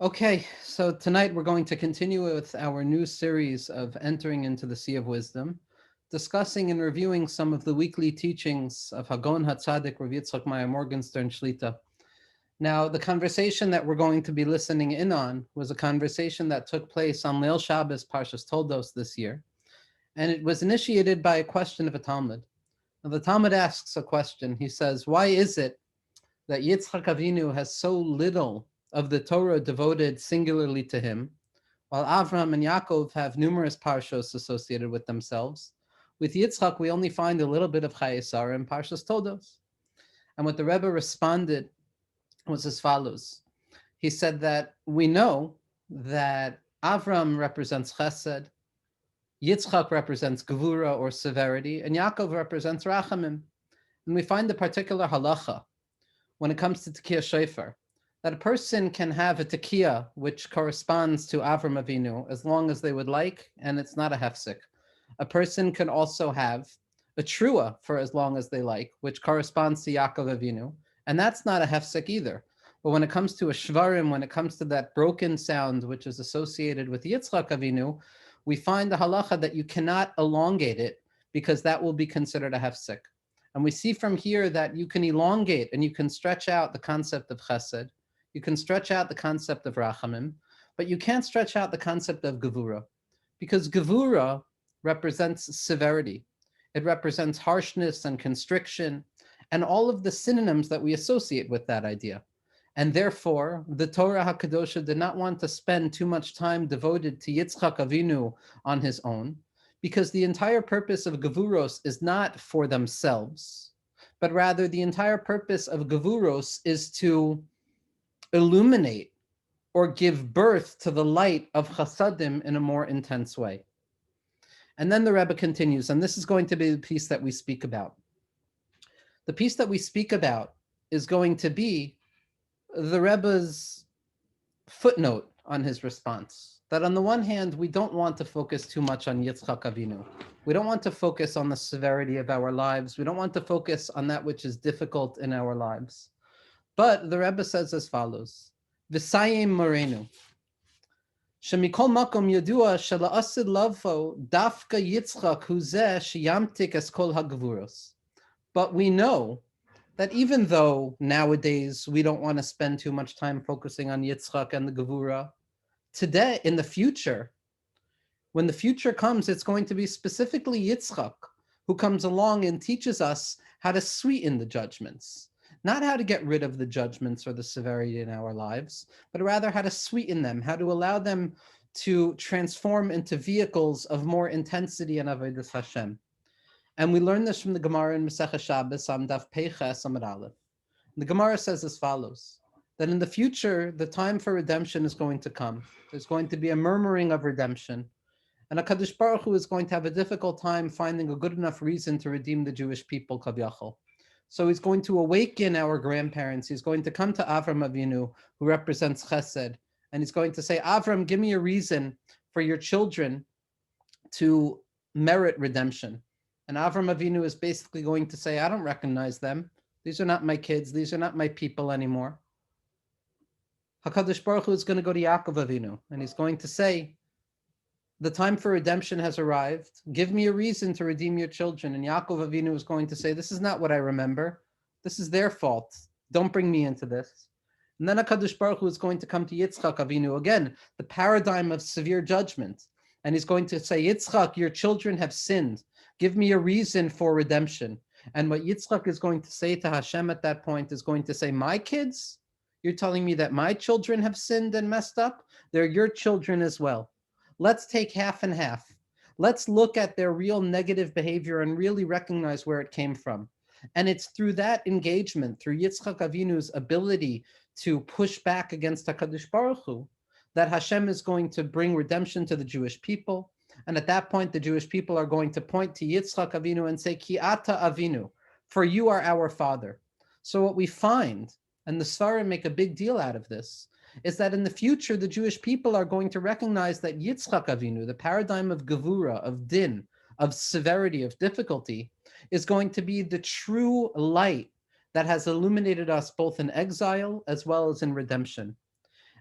Okay, so tonight we're going to continue with our new series of Entering into the Sea of Wisdom, discussing and reviewing some of the weekly teachings of Hagon HaTzadik Rav Yitzchak Meyer Morgenstern Shlita. Now, the conversation that we're going to be listening in on was a conversation that took place on Leil Shabbos Parshas Toldos this year, and it was initiated by a question of a Talmud. Now, the Talmud asks a question. He says, why is it that Yitzchak Avinu has so little of the Torah devoted singularly to him, while Avraham and Yaakov have numerous parshos associated with themselves? With Yitzchak, we only find a little bit of Chayesara in Parshas Toldos. And what the Rebbe responded was as follows. He said that we know that Avram represents Chesed, Yitzchak represents Gevura or severity, and Yaakov represents Rachamim. And we find the particular halacha when it comes to Tekiah Shofar, that a person can have a Tekiah which corresponds to Avram Avinu as long as they would like, and it's not a hefsek. A person can also have a Trua for as long as they like, which corresponds to Yaakov Avinu, and that's not a hefsek either. But when it comes to a Shvarim, when it comes to that broken sound which is associated with Yitzchak Avinu, we find the halacha that you cannot elongate it because that will be considered a hefsek. And we see from here that you can elongate and you can stretch out the concept of chesed, you can stretch out the concept of rachamim, but you can't stretch out the concept of gevura, because gevura represents severity. It represents harshness and constriction and all of the synonyms that we associate with that idea. And therefore, the Torah HaKadosha did not want to spend too much time devoted to Yitzchak Avinu on his own, because the entire purpose of Gevuros is not for themselves, but rather the entire purpose of Gevuros is to illuminate or give birth to the light of Chasadim in a more intense way. And then the Rebbe continues, and this is going to be the piece that we speak about. The piece that we speak about is going to be the Rebbe's footnote on his response. That on the one hand, we don't want to focus too much on Yitzchak Avinu. We don't want to focus on the severity of our lives. We don't want to focus on that which is difficult in our lives. But the Rebbe says as follows, V'sayim morenu, shemikol makom yadua shela'asid lavo dafka Yitzchak hu zeh sheyamtik es kol hagvuros. But we know that even though nowadays we don't want to spend too much time focusing on Yitzchak and the Gevura, today, in the future, when the future comes, it's going to be specifically Yitzchak who comes along and teaches us how to sweeten the judgments. Not how to get rid of the judgments or the severity in our lives, but rather how to sweeten them, how to allow them to transform into vehicles of more intensity and avodas Hashem. And we learn this from the Gemara in Masechah Shabbos, Daf Peiches Amud Aleph. The Gemara says as follows, that in the future, the time for redemption is going to come. There's going to be a murmuring of redemption. And HaKadosh Baruch Hu is going to have a difficult time finding a good enough reason to redeem the Jewish people, Kavyachol. So he's going to awaken our grandparents. He's going to come to Avram Avinu, who represents Chesed, and he's going to say, Avram, give me a reason for your children to merit redemption. And Avram Avinu is basically going to say, I don't recognize them. These are not my kids. These are not my people anymore. HaKadosh Baruch Hu is going to go to Yaakov Avinu, and he's going to say, the time for redemption has arrived. Give me a reason to redeem your children. And Yaakov Avinu is going to say, this is not what I remember. This is their fault. Don't bring me into this. And then HaKadosh Baruch Hu is going to come to Yitzchak Avinu, again, the paradigm of severe judgment. And he's going to say, Yitzchak, your children have sinned. Give me a reason for redemption. And what Yitzchak is going to say to Hashem at that point is going to say, my kids? You're telling me that my children have sinned and messed up? They're your children as well. Let's take half and half. Let's look at their real negative behavior and really recognize where it came from. And it's through that engagement, through Yitzchak Avinu's ability to push back against HaKadosh Baruch Hu, that Hashem is going to bring redemption to the Jewish people. And at that point, the Jewish people are going to point to Yitzchak Avinu and say, Ki ata Avinu, for you are our father. So what we find, and the Svarim make a big deal out of this, is that in the future, the Jewish people are going to recognize that Yitzchak Avinu, the paradigm of Gevura, of Din, of severity, of difficulty, is going to be the true light that has illuminated us both in exile as well as in redemption.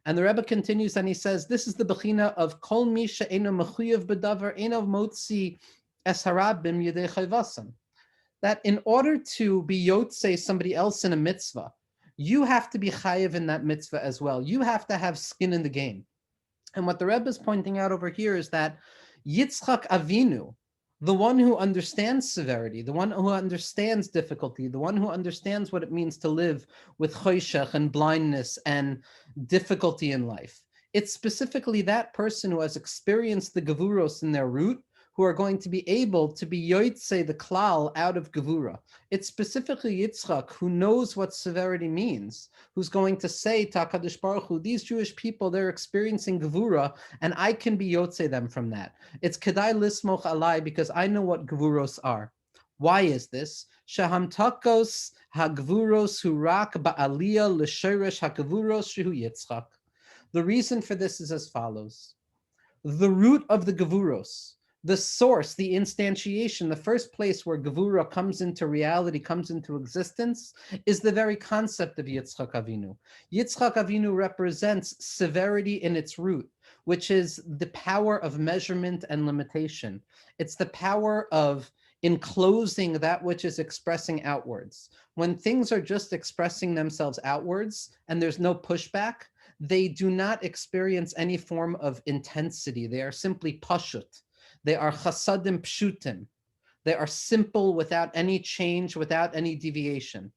And the Rebbe continues and he says, this is the bechina of kol mi she'eno mechuyev b'davar eno motzi es harabim yedei chayvasam. That in order to be yotzei somebody else in a mitzvah, you have to be chayiv in that mitzvah as well. You have to have skin in the game. And what the Rebbe is pointing out over here is that Yitzchak Avinu, the one who understands severity, the one who understands difficulty, the one who understands what it means to live with choshech and blindness and difficulty in life, it's specifically that person who has experienced the gevuros in their root who are going to be able to be yotzei the klal out of gevura. It's specifically Yitzchak who knows what severity means, who's going to say to HaKadosh Baruch Hu, these Jewish people, they're experiencing gevura, and I can be yotzei them from that. It's kedai lismoch alai, because I know what gevuros are. Why is this? Shahamtakos hagvuros hurak ba'aliyah l'sheresh hagvuros shehu Yitzchak. The reason for this is as follows. The root of the gevuros, the source, the instantiation, the first place where Gevura comes into reality, comes into existence, is the very concept of Yitzchak Avinu. Yitzchak Avinu represents severity in its root, which is the power of measurement and limitation. It's the power of enclosing that which is expressing outwards. When things are just expressing themselves outwards and there's no pushback, they do not experience any form of intensity. They are simply pashut. They are chasadim pshutim. They are simple without any change, without any deviation.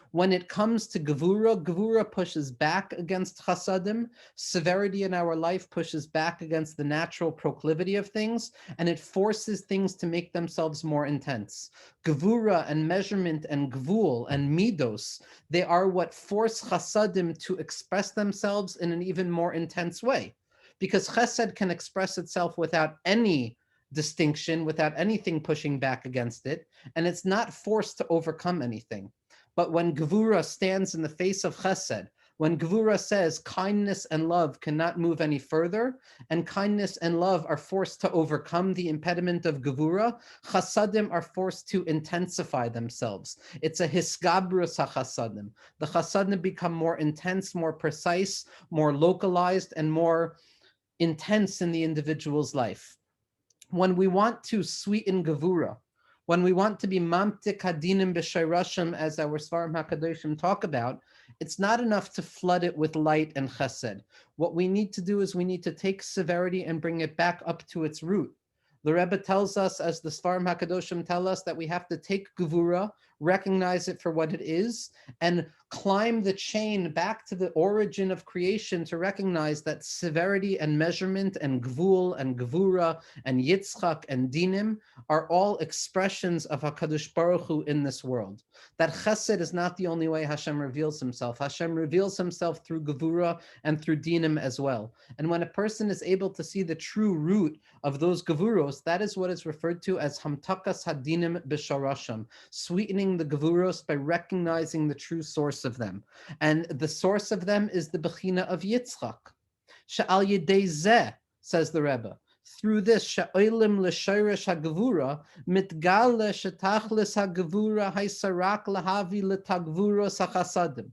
When it comes to gevura, gevura pushes back against chasadim. Severity in our life pushes back against the natural proclivity of things, and it forces things to make themselves more intense. Gevura and measurement and gvul and midos, they are what force chasadim to express themselves in an even more intense way. Because chesed can express itself without any distinction, without anything pushing back against it, and it's not forced to overcome anything. But when Gevura stands in the face of Chesed, when Gevura says kindness and love cannot move any further, and kindness and love are forced to overcome the impediment of Gevura, Chasadim are forced to intensify themselves. It's a Hisgabrus HaChasadim. The Chasadim become more intense, more precise, more localized, and more intense in the individual's life. When we want to sweeten Gevura, when we want to be mamtik hadinim b'shayrashim, as our Svarim HaKadoshim talk about, it's not enough to flood it with light and chesed. What we need to do is we need to take severity and bring it back up to its root. The Rebbe tells us, as the Svarim HaKadoshim tell us, that we have to take Gevura, recognize it for what it is, and climb the chain back to the origin of creation to recognize that severity and measurement and gvul and gevura and yitzchak and dinim are all expressions of HaKadosh Baruch Hu in this world. That chesed is not the only way Hashem reveals himself. Hashem reveals himself through gevura and through dinim as well. And when a person is able to see the true root of those gevuros, that is what is referred to as hamtakas hadinim b'sharasham, sweetening the gevuros by recognizing the true source of them. And the source of them is the bechina of Yitzchak. She'al yedei zeh, says the Rebbe, through this, she'olim l'shayresh ha'gevura, mitgale shetachlis ha'gevura ha'sarak lahavi l'tagvuros ha'chasadim.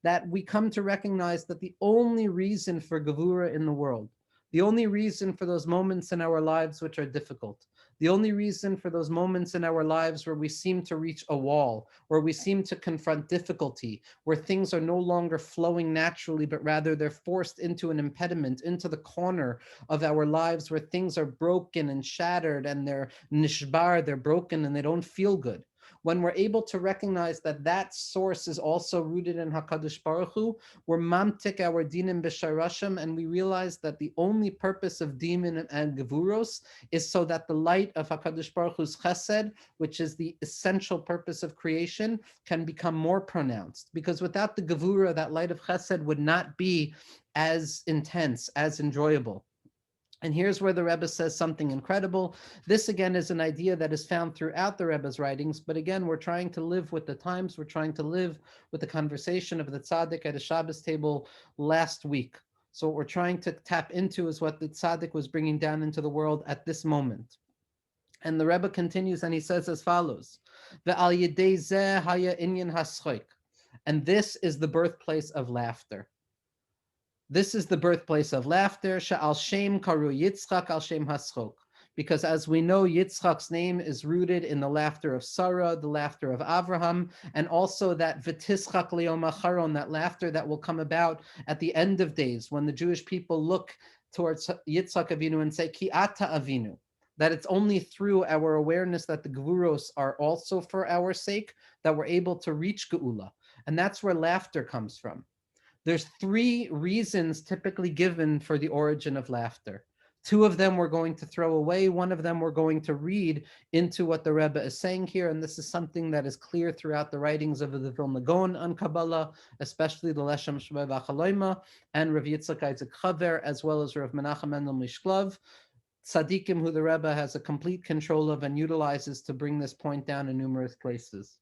That we come to recognize that the only reason for gevura in the world, the only reason for those moments in our lives which are difficult, the only reason for those moments in our lives where we seem to reach a wall, where we seem to confront difficulty, where things are no longer flowing naturally, but rather they're forced into an impediment, into the corner of our lives where things are broken and shattered and they're nishbar, they're broken and they don't feel good. When we're able to recognize that that source is also rooted in HaKadosh Baruch Hu, we're mamtik our dinim b'sharashim, and we realize that the only purpose of dinim and gevuros is so that the light of HaKadosh Baruch Hu's chesed, which is the essential purpose of creation, can become more pronounced. Because without the gevura, that light of chesed would not be as intense, as enjoyable. And here's where the Rebbe says something incredible. This, again, is an idea that is found throughout the Rebbe's writings. But again, we're trying to live with the times. We're trying to live with the conversation of the tzaddik at a Shabbos table last week. So what we're trying to tap into is what the tzaddik was bringing down into the world at this moment. And the Rebbe continues and he says as follows, Ve'al yedei zeh haya inyan haschoik. And this is the birthplace of laughter. This is the birthplace of laughter. Sha'al Shem Karu Yitzchak al Shem Haschok. Because as we know, Yitzchak's name is rooted in the laughter of Sarah, the laughter of Avraham, and also that V'tischak Le'om Acharon, that laughter that will come about at the end of days when the Jewish people look towards Yitzchak Avinu and say, Ki ata Avinu, that it's only through our awareness that the Gevuros are also for our sake that we're able to reach Geula. And that's where laughter comes from. There's three reasons typically given for the origin of laughter. Two of them we're going to throw away. One of them we're going to read into what the Rebbe is saying here. And this is something that is clear throughout the writings of the Vilna Gaon on Kabbalah, especially the Leshem Shvei V'Achaloima and Rav Yitzchak Isaac Chaver, as well as Rav Menachem Mendel Mishklov, tzaddikim who the Rebbe has a complete control of and utilizes to bring this point down in numerous places.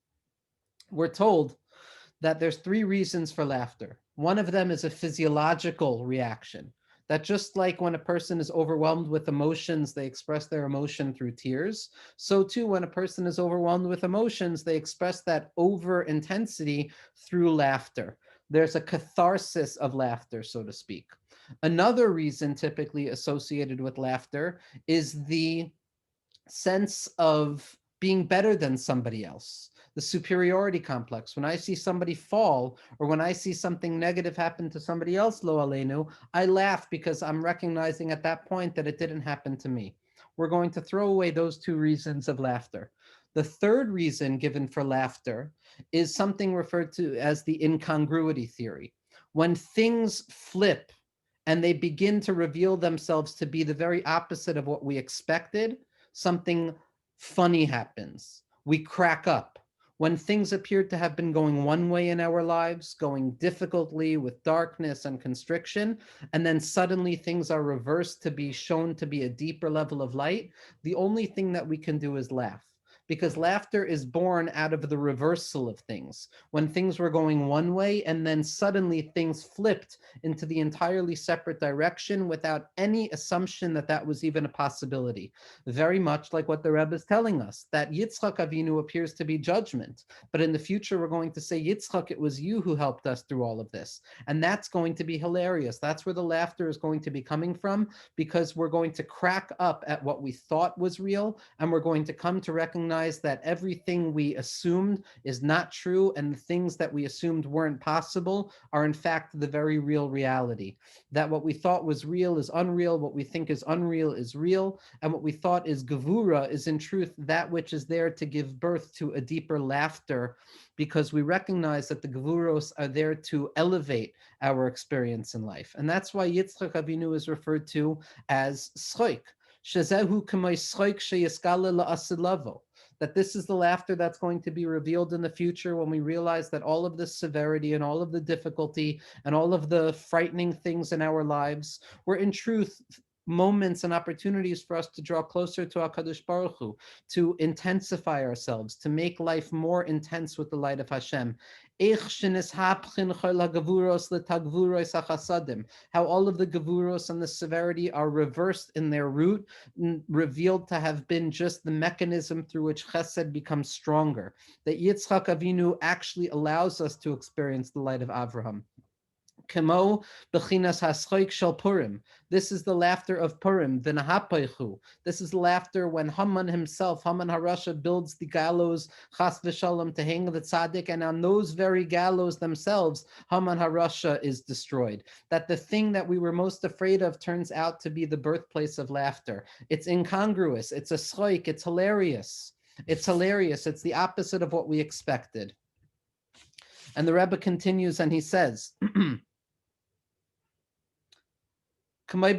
We're told that there's three reasons for laughter. One of them is a physiological reaction, that just like when a person is overwhelmed with emotions, they express their emotion through tears. So too, when a person is overwhelmed with emotions, they express that over intensity through laughter. There's a catharsis of laughter, so to speak. Another reason typically associated with laughter is the sense of being better than somebody else, the superiority complex. When I see somebody fall, or when I see something negative happen to somebody else, lo aleinu, I laugh because I'm recognizing at that point that it didn't happen to me. We're going to throw away those two reasons of laughter. The third reason given for laughter is something referred to as the incongruity theory. When things flip and they begin to reveal themselves to be the very opposite of what we expected, something funny happens. We crack up. When things appeared to have been going one way in our lives, going difficultly with darkness and constriction, and then suddenly things are reversed to be shown to be a deeper level of light, the only thing that we can do is laugh. Because laughter is born out of the reversal of things. When things were going one way and then suddenly things flipped into the entirely separate direction without any assumption that that was even a possibility. Very much like what the Rebbe is telling us, that Yitzchak Avinu appears to be judgment. But in the future, we're going to say, Yitzchak, it was you who helped us through all of this. And that's going to be hilarious. That's where the laughter is going to be coming from, because we're going to crack up at what we thought was real, and we're going to come to recognize that everything we assumed is not true, and the things that we assumed weren't possible are in fact the very real reality. That what we thought was real is unreal, what we think is unreal is real, and what we thought is gevura is in truth that which is there to give birth to a deeper laughter, because we recognize that the gevuros are there to elevate our experience in life. And that's why Yitzchak Avinu is referred to as schoik. Shezehu k'may schoik sheyiskale la'asilavo. That this is the laughter that's going to be revealed in the future when we realize that all of the severity and all of the difficulty and all of the frightening things in our lives were in truth moments and opportunities for us to draw closer to HaKadosh Baruch Hu, to intensify ourselves, to make life more intense with the light of Hashem. How all of the gevuros and the severity are reversed in their root, revealed to have been just the mechanism through which chesed becomes stronger. That Yitzchak Avinu actually allows us to experience the light of Avraham. Kemo bechinas haschoik shel Purim. This is the laughter of Purim. V'nahapaychu. This is laughter when Haman himself, Haman Harasha, builds the gallows chas v'shalom to hang the tzaddik, and on those very gallows themselves, Haman Harasha is destroyed. That the thing that we were most afraid of turns out to be the birthplace of laughter. It's incongruous. It's a schoik. It's hilarious. It's hilarious. It's the opposite of what we expected. And the Rebbe continues and he says, we're going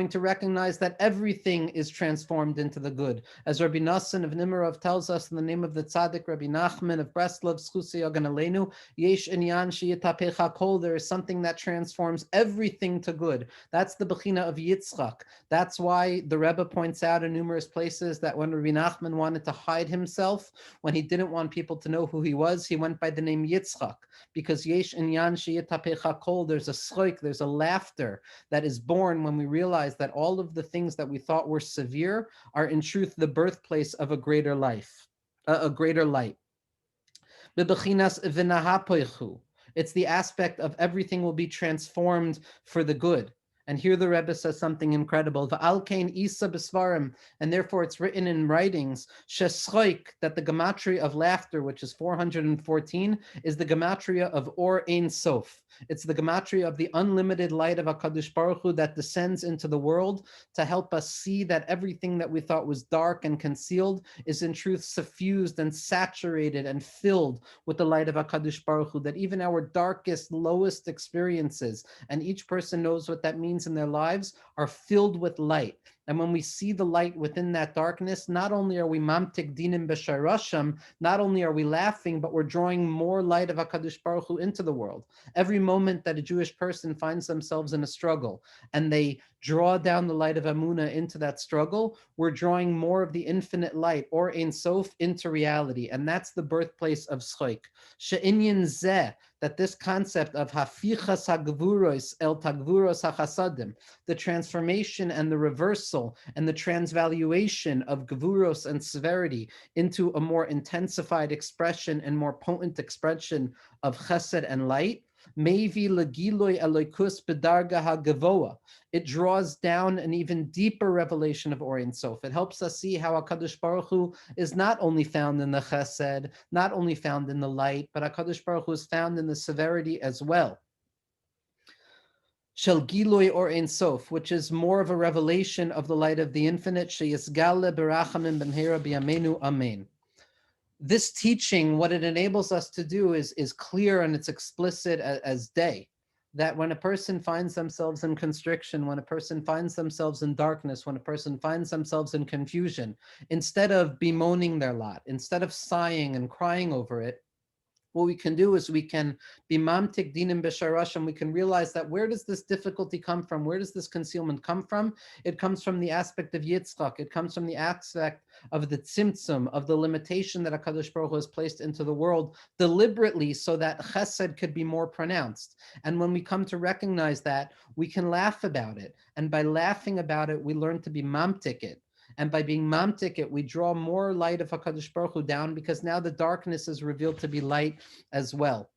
to recognize that everything is transformed into the good. As Rabbi Nassan of Nimirov tells us in the name of the Tzaddik Rabbi Nachman of Breslov, Zchus Yagan Aleinu, Yesh Inyan Sheyitapecha Kol, there is something that transforms everything to good. That's the Bechina of Yitzchak. That's why the Rebbe points out in numerous places that when Rabbi Nachman wanted to hide himself, when he didn't want people to know who he was, he went by the name Yitzchak, because Yesh Inyan Sheyitapecha Kol, there's a schoik, there's a laughter that is born when we realize that all of the things that we thought were severe are in truth the birthplace of a greater life. a greater light. Bebechinas v'nahapoichu. It's the aspect of everything will be transformed for the good. And here the Rebbe says something incredible. V'alkein isa b'svarim, and therefore it's written in writings, sheschoik, that the gematria of laughter, which is 414, is the gematria of Or Ein Sof. It's the gematria of the unlimited light of HaKadosh Baruch Hu that descends into the world to help us see that everything that we thought was dark and concealed is in truth suffused and saturated and filled with the light of HaKadosh Baruch Hu, that even our darkest, lowest experiences, and each person knows what that means in their lives, are filled with light. And when we see the light within that darkness, not only are we mamtik dinim b'sharasham, not only are we laughing, but we're drawing more light of HaKadosh Baruch Hu into the world. Every moment that a Jewish person finds themselves in a struggle and they draw down the light of Amunah into that struggle, we're drawing more of the infinite light, or Ein Sof, into reality. And that's the birthplace of Schoik. She'inyan zeh, that this concept of hafichas hagvuros el tagvuros hachasadim, the transformation and the reversal and the transvaluation of gvuros and severity into a more intensified expression and more potent expression of chesed and light, Mevi legiloi elokus bedarga hagavoa. It draws down an even deeper revelation of Or Ein Sof. It helps us see how HaKadosh Baruch Hu is not only found in the chesed, not only found in the light, but HaKadosh Baruch Hu is found in the severity as well. Shel Giloi Or Ein Sof, which is more of a revelation of the light of the infinite. Sheyisgale berachamim b'mheira b'yameinu amen. This teaching, what it enables us to do is clear and it's explicit as day. That when a person finds themselves in constriction, when a person finds themselves in darkness, when a person finds themselves in confusion, instead of bemoaning their lot, instead of sighing and crying over it, what we can do is we can be mamtik dinim b'sharashim. We can realize that where does this difficulty come from? Where does this concealment come from? It comes from the aspect of Yitzchak. It comes from the aspect of the tzimtzum, of the limitation that HaKadosh Baruch Hu has placed into the world deliberately so that chesed could be more pronounced. And when we come to recognize that, we can laugh about it. And by laughing about it, we learn to be mamtik it. And by being mamtik it, we draw more light of HaKadosh Baruch Hu down, because now the darkness is revealed to be light as well.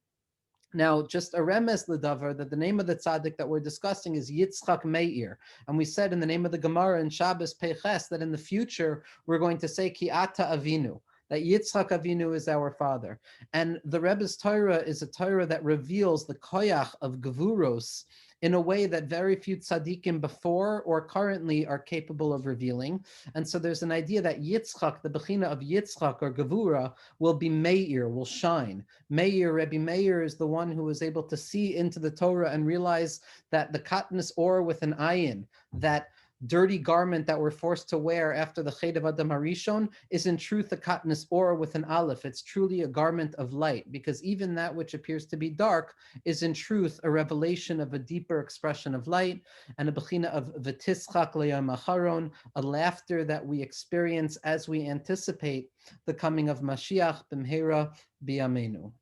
Now, just a remes ledavar, that the name of the tzaddik that we're discussing is Yitzchak Meir. And we said in the name of the Gemara in Shabbos Peiches that in the future we're going to say Ki Ata Avinu, that Yitzchak Avinu is our father. And the Rebbe's Torah is a Torah that reveals the koyach of Gevuros in a way that very few tzaddikim before or currently are capable of revealing. And so there's an idea that Yitzchak, the Bechina of Yitzchak or Gevura, will be Meir, will shine. Meir, Rebbe Meir, is the one who was able to see into the Torah and realize that the katnas or with an ayin, that dirty garment that we're forced to wear after the Ched of Adam Harishon, is in truth a katnas or with an aleph. It's truly a garment of light, because even that which appears to be dark is in truth a revelation of a deeper expression of light, and a bechina of v'tischak le'yom acharon, a laughter that we experience as we anticipate the coming of Mashiach b'mheira b'yameinu.